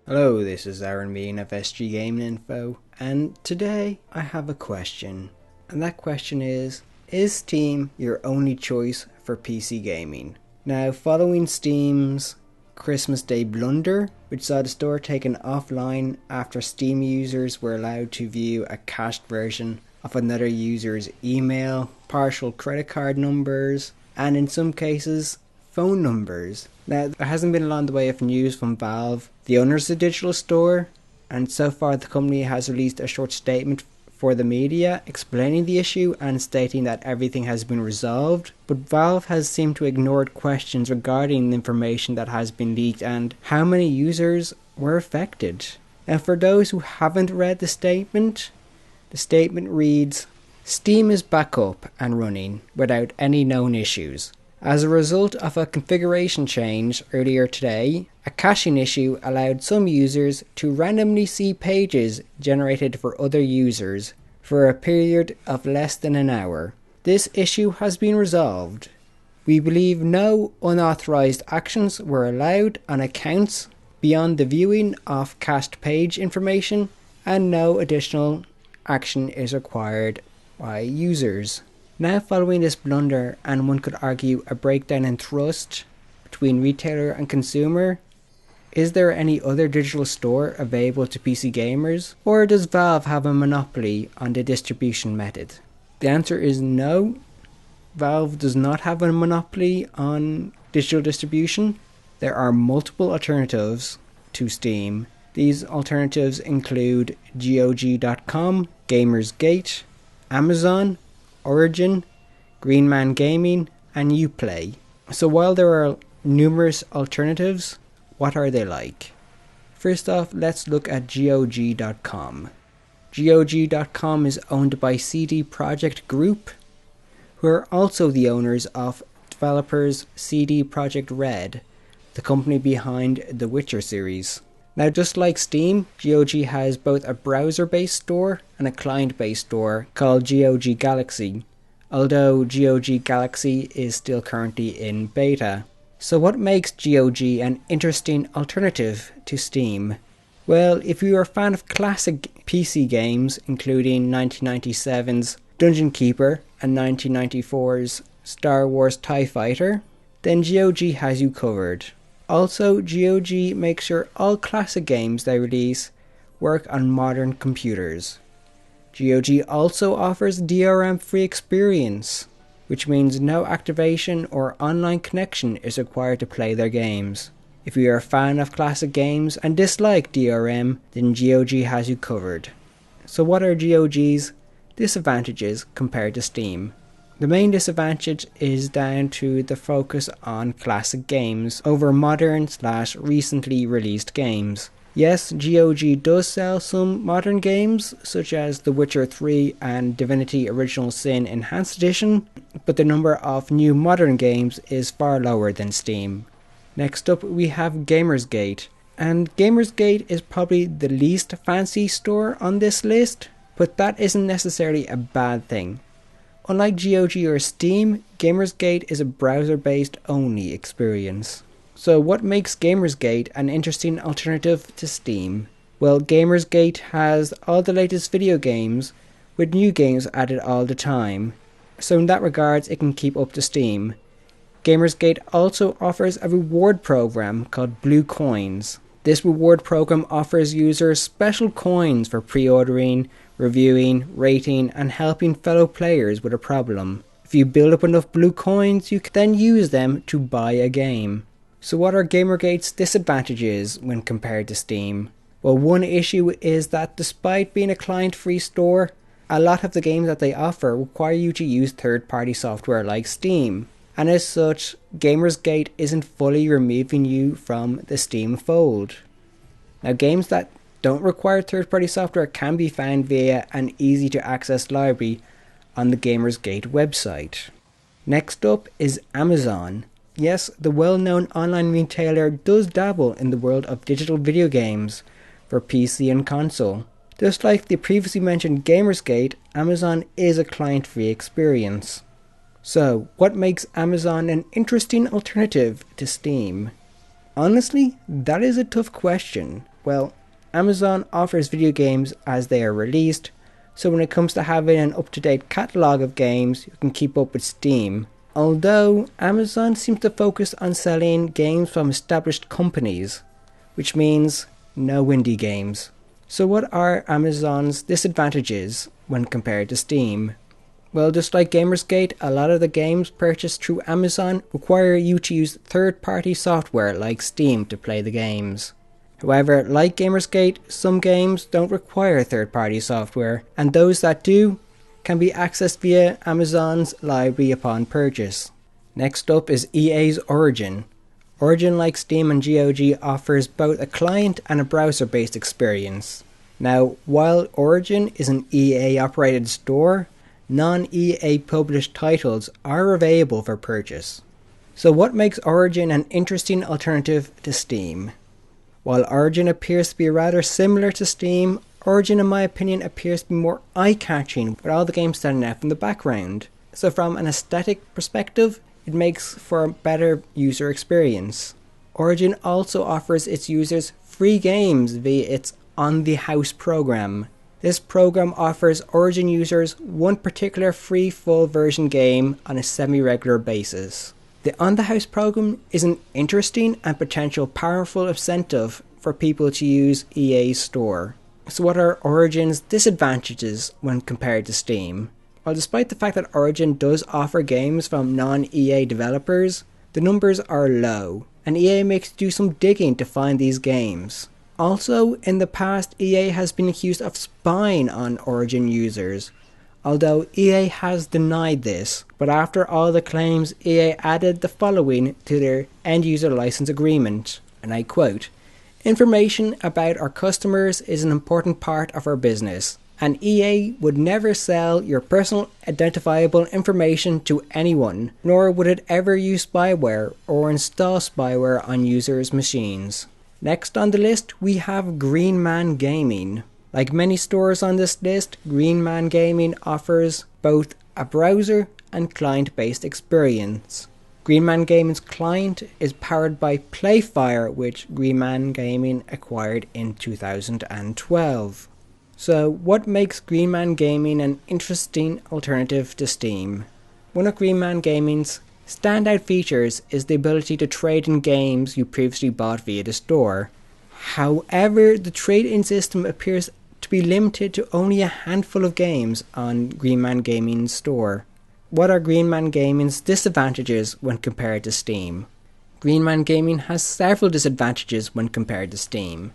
Hello, this is Aaron Bean of SG Gaming Info, and today I have a question. And that question is Steam your only choice for PC gaming? Now, following Steam's Christmas Day blunder, which saw the store taken offline after Steam users were allowed to view a cached version of another user's email, partial credit card numbers, and in some cases, phone numbers. Now, there hasn't been a lot in the way of news from Valve, the owners of the digital store, and so far the company has released a short statement for the media explaining the issue and stating that everything has been resolved. But Valve has seemed to ignore questions regarding the information that has been leaked and how many users were affected. And for those who haven't read the statement reads, Steam is back up and running without any known issues. As a result of a configuration change earlier today, a caching issue allowed some users to randomly see pages generated for other users for a period of less than an hour. This issue has been resolved. We believe no unauthorized actions were allowed on accounts beyond the viewing of cached page information, and no additional action is required by users. Now, following this blunder, and one could argue a breakdown in trust between retailer and consumer, is there any other digital store available to PC gamers, or does Valve have a monopoly on the distribution method? The answer is no. Valve does not have a monopoly on digital distribution. There are multiple alternatives to Steam. These alternatives include GOG.com, Gamersgate, Amazon, Origin, Greenman Gaming, and Uplay. So while there are numerous alternatives, what are they like? First off, let's look at GOG.com. GOG.com is owned by CD Projekt Group, who are also the owners of developers CD Projekt Red, the company behind the Witcher series. Now, just like Steam, GOG has both a browser-based store and a client-based store called GOG Galaxy, although GOG Galaxy is still currently in beta. So what makes GOG an interesting alternative to Steam? Well, if you are a fan of classic PC games, including 1997's Dungeon Keeper and 1994's Star Wars TIE Fighter, then GOG has you covered. Also, GOG makes sure all classic games they release work on modern computers. GOG also offers DRM-free experience, which means no activation or online connection is required to play their games. If you are a fan of classic games and dislike DRM, then GOG has you covered. So what are GOG's disadvantages compared to Steam? The main disadvantage is down to the focus on classic games over modern/recently released games. Yes, GOG does sell some modern games, such as The Witcher 3 and Divinity Original Sin Enhanced Edition, but the number of new modern games is far lower than Steam. Next up, we have Gamersgate, and Gamersgate is probably the least fancy store on this list, but that isn't necessarily a bad thing. Unlike GOG or Steam, Gamersgate is a browser-based only experience. So what makes Gamersgate an interesting alternative to Steam? Well, Gamersgate has all the latest video games, with new games added all the time. So in that regards, it can keep up to Steam. Gamersgate also offers a reward program called Blue Coins. This reward program offers users special coins for pre-ordering, reviewing, rating, and helping fellow players with a problem. If you build up enough blue coins, you can then use them to buy a game. So what are Gamergate's disadvantages when compared to Steam? Well, one issue is that despite being a client-free store, a lot of the games that they offer require you to use third-party software like Steam. And as such, Gamersgate isn't fully removing you from the Steam fold. Now, games that don't require third-party software can be found via an easy-to-access library on the Gamersgate website. Next up is Amazon. Yes, the well-known online retailer does dabble in the world of digital video games for PC and console. Just like the previously mentioned Gamersgate, Amazon is a client-free experience. So, what makes Amazon an interesting alternative to Steam? Honestly, that is a tough question. Well, Amazon offers video games as they are released, so when it comes to having an up-to-date catalogue of games, you can keep up with Steam. Although Amazon seems to focus on selling games from established companies, which means no indie games. So what are Amazon's disadvantages when compared to Steam? Well, just like Gamersgate, a lot of the games purchased through Amazon require you to use third-party software like Steam to play the games. However, like Gamersgate, some games don't require third-party software, and those that do can be accessed via Amazon's library upon purchase. Next up is EA's Origin. Origin, like Steam and GOG, offers both a client and a browser-based experience. Now, while Origin is an EA-operated store, non-EA published titles are available for purchase. So what makes Origin an interesting alternative to Steam? While Origin appears to be rather similar to Steam, Origin in my opinion appears to be more eye-catching with all the games standing out from the background. So from an aesthetic perspective, it makes for a better user experience. Origin also offers its users free games via its On the House program. This program offers Origin users one particular free full version game on a semi-regular basis. The On the House program is an interesting and potential powerful incentive for people to use EA's store. So what are Origin's disadvantages when compared to Steam? Well, despite the fact that Origin does offer games from non-EA developers, the numbers are low, and EA makes you do some digging to find these games. Also, in the past, EA has been accused of spying on Origin users, although EA has denied this, but after all the claims, EA added the following to their end-user license agreement, and I quote, "Information about our customers is an important part of our business, and EA would never sell your personal identifiable information to anyone, nor would it ever use spyware or install spyware on users' machines." Next on the list, we have Green Man Gaming. Like many stores on this list, Green Man Gaming offers both a browser and client-based experience. Green Man Gaming's client is powered by Playfire, which Green Man Gaming acquired in 2012. So what makes Green Man Gaming an interesting alternative to Steam? One of Green Man Gaming's standout features is the ability to trade in games you previously bought via the store. However, the trade-in system appears to be limited to only a handful of games on Green Man Gaming's store. What are Green Man Gaming's disadvantages when compared to Steam? Green Man Gaming has several disadvantages when compared to Steam.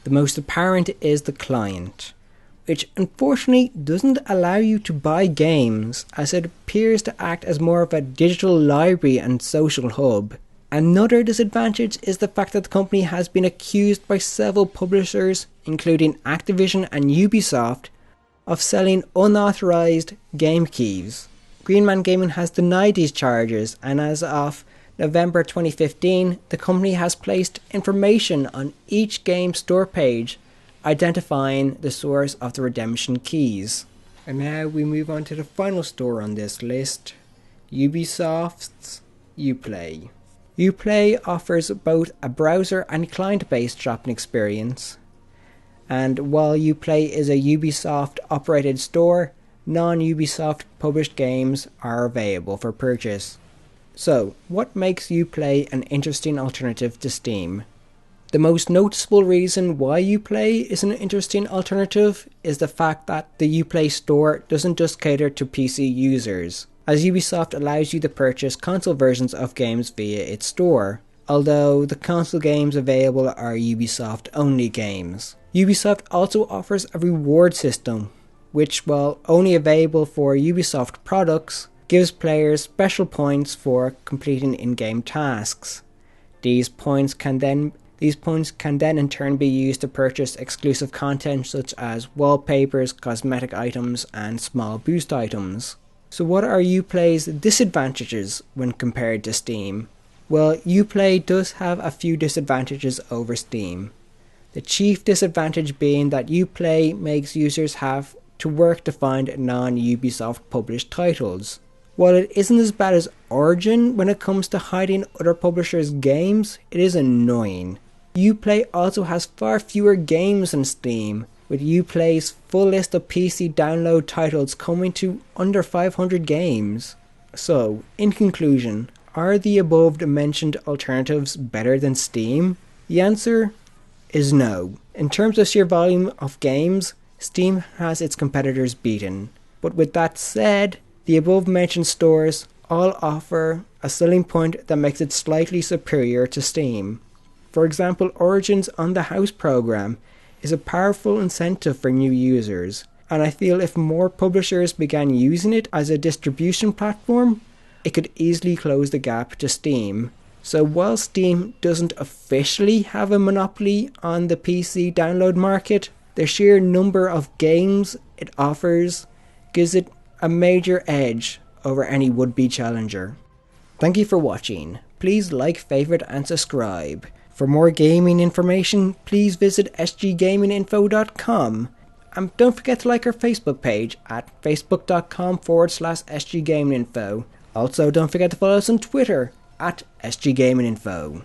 The most apparent is the client, which unfortunately doesn't allow you to buy games, as it appears to act as more of a digital library and social hub. Another disadvantage is the fact that the company has been accused by several publishers, including Activision and Ubisoft, of selling unauthorized game keys. Green Man Gaming has denied these charges, and as of November 2015, the company has placed information on each game store page identifying the source of the redemption keys. And now we move on to the final store on this list, Ubisoft's Uplay. Uplay offers both a browser and client-based shopping experience, and while Uplay is a Ubisoft-operated store, non-Ubisoft published games are available for purchase. So, what makes Uplay an interesting alternative to Steam? The most noticeable reason why Uplay is an interesting alternative is the fact that the Uplay store doesn't just cater to PC users, as Ubisoft allows you to purchase console versions of games via its store, although the console games available are Ubisoft only games. Ubisoft also offers a reward system, which, while only available for Ubisoft products, gives players special points for completing in-game tasks. These points can then in turn be used to purchase exclusive content such as wallpapers, cosmetic items, and small boost items. So what are Uplay's disadvantages when compared to Steam? Well, Uplay does have a few disadvantages over Steam. The chief disadvantage being that Uplay makes users have to work to find non-Ubisoft published titles. While it isn't as bad as Origin when it comes to hiding other publishers' games, it is annoying. Uplay also has far fewer games than Steam, with Uplay's full list of PC download titles coming to under 500 games. So, in conclusion, are the above mentioned alternatives better than Steam? The answer is no. In terms of sheer volume of games, Steam has its competitors beaten. But with that said, the above mentioned stores all offer a selling point that makes it slightly superior to Steam. For example, Origin's On the House program is a powerful incentive for new users, and I feel if more publishers began using it as a distribution platform, it could easily close the gap to Steam. So while Steam doesn't officially have a monopoly on the PC download market, the sheer number of games it offers gives it a major edge over any would-be challenger. Thank you for watching. Please like, favorite and subscribe. For more gaming information, please visit sggaminginfo.com. And don't forget to like our Facebook page at facebook.com/sggaminginfo. Also, don't forget to follow us on Twitter at sggaminginfo.